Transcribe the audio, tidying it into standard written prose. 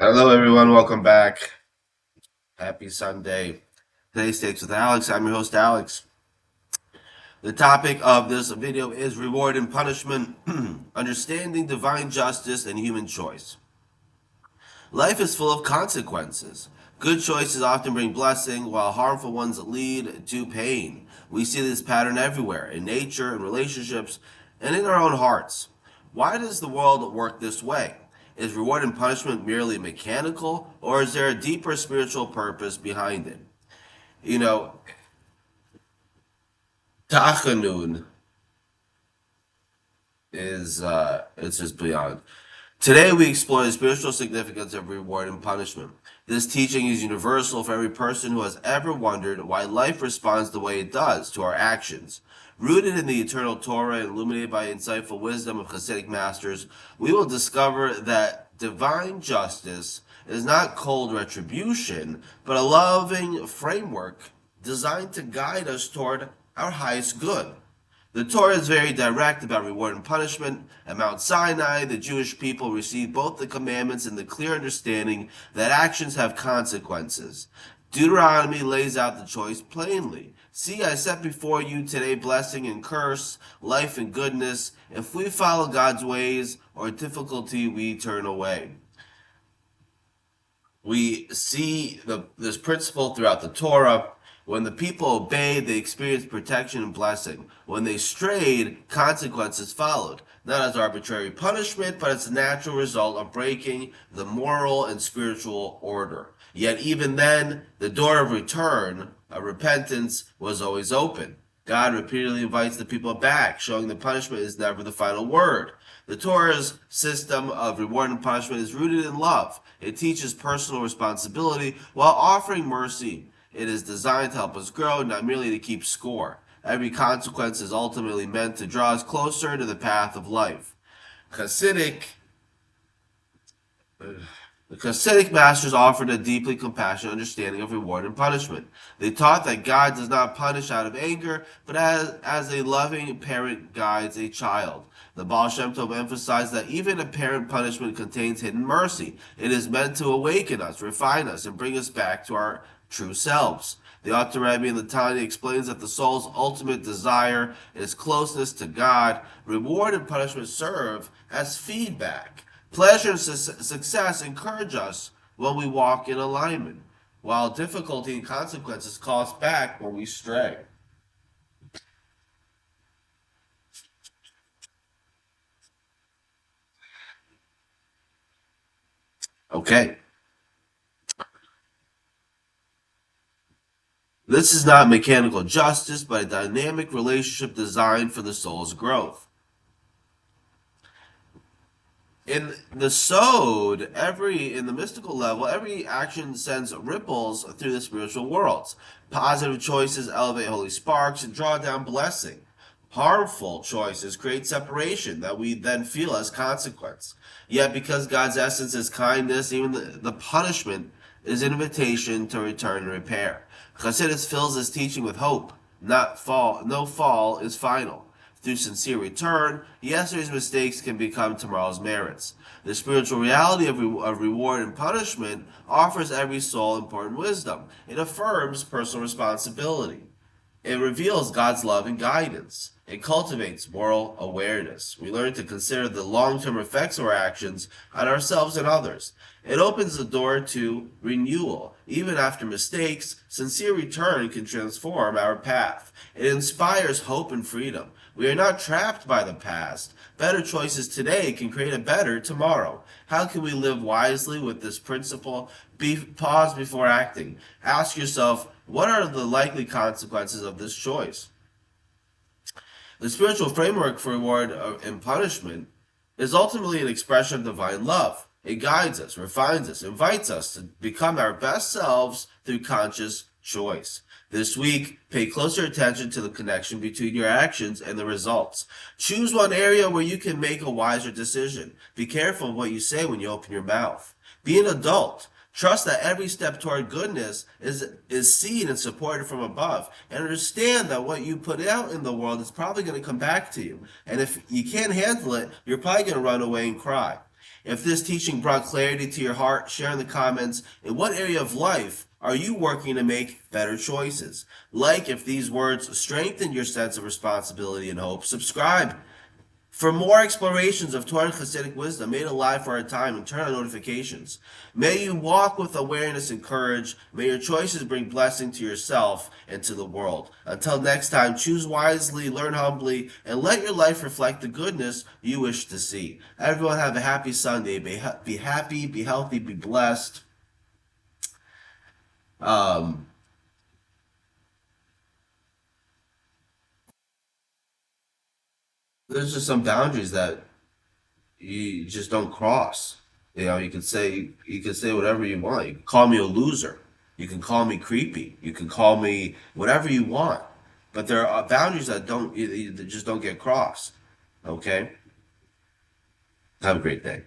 Hello, everyone. Welcome back. Happy Sunday. Today's Takes with Alex. I'm your host, Alex. The topic of this video is reward and punishment, understanding divine justice and human choice. Life is full of consequences. Good choices often bring blessing, while harmful ones lead to pain. We see this pattern everywhere in nature, in relationships, and in our own hearts. Why does the world work this way? Is reward and punishment merely mechanical, or is there a deeper spiritual purpose behind it? You know, Tachanun is it's just beyond. Today we explore the spiritual significance of reward and punishment. This teaching is universal for every person who has ever wondered why life responds the way it does to our actions. Rooted in the eternal Torah and illuminated by insightful wisdom of Hasidic masters, we will discover that divine justice is not cold retribution, but a loving framework designed to guide us toward our highest good. The Torah is very direct about reward and punishment. At Mount Sinai, the Jewish people received both the commandments and the clear understanding that actions have consequences. Deuteronomy lays out the choice plainly. See, I set before you today blessing and curse, life and goodness. If we follow God's ways, or difficulty, we turn away. We see this principle throughout the Torah. When the people obeyed, they experienced protection and blessing. When they strayed, consequences followed, not as arbitrary punishment, but as a natural result of breaking the moral and spiritual order. Yet even then, the door of return, of repentance, was always open. God repeatedly invites the people back, showing that punishment is never the final word. The Torah's system of reward and punishment is rooted in love. It teaches personal responsibility while offering mercy. It is designed to help us grow, not merely to keep score. Every consequence is ultimately meant to draw us closer to the path of life. Hasidic the Hasidic masters offered a deeply compassionate understanding of reward and punishment. They taught that God does not punish out of anger, but as a loving parent guides a child. The Baal Shem Tov emphasized that even apparent punishment contains hidden mercy. It is meant to awaken us, refine us, and bring us back to our true selves. The Alter Rebbe in the Tanya explains that the soul's ultimate desire is closeness to God. Reward and punishment serve as feedback. Pleasure and success encourage us when we walk in alignment, while difficulty and consequences call us back when we stray. Okay. This is not mechanical justice, but a dynamic relationship designed for the soul's growth. In the Sod, in the mystical level, every action sends ripples through the spiritual worlds. Positive choices elevate holy sparks and draw down blessing. Harmful choices create separation that we then feel as consequence. Yet, because God's essence is kindness, even the punishment is an invitation to return and repair. Chassidus fills his teaching with hope. Not fall, no fall is final. Through sincere return, yesterday's mistakes can become tomorrow's merits. The spiritual reality of reward and punishment offers every soul important wisdom. It affirms personal responsibility. It reveals God's love and guidance. It cultivates moral awareness. We learn to consider the long-term effects of our actions on ourselves and others. It opens the door to renewal. Even after mistakes, sincere return can transform our path. It inspires hope and freedom. We are not trapped by the past. Better choices today can create a better tomorrow. How can we live wisely with this principle? Pause before acting. Ask yourself, what are the likely consequences of this choice? The spiritual framework for reward and punishment is ultimately an expression of divine love. It guides us, refines us, invites us to become our best selves through conscious choice. This week, pay closer attention to the connection between your actions and the results. Choose one area where you can make a wiser decision. Be careful of what you say when you open your mouth. Be an adult. Trust that every step toward goodness is seen and supported from above. And understand that what you put out in the world is probably going to come back to you. And if you can't handle it, you're probably going to run away and cry. If this teaching brought clarity to your heart, share in the comments in what area of life are you working to make better choices. Like if these words strengthen your sense of responsibility and hope. Subscribe for more explorations of Torah and Hasidic wisdom made alive for our time, and turn on notifications. May you walk with awareness and courage. May your choices bring blessing to yourself and to the world. Until next time, choose wisely, learn humbly, and let your life reflect the goodness you wish to see. Everyone have a happy Sunday. Be happy, be healthy, be blessed. Um, there's just some boundaries that you just don't cross. You can say whatever you want. You can call me a loser. You can call me creepy. You can call me whatever you want. But there are boundaries that just don't get crossed. Okay? Have a great day.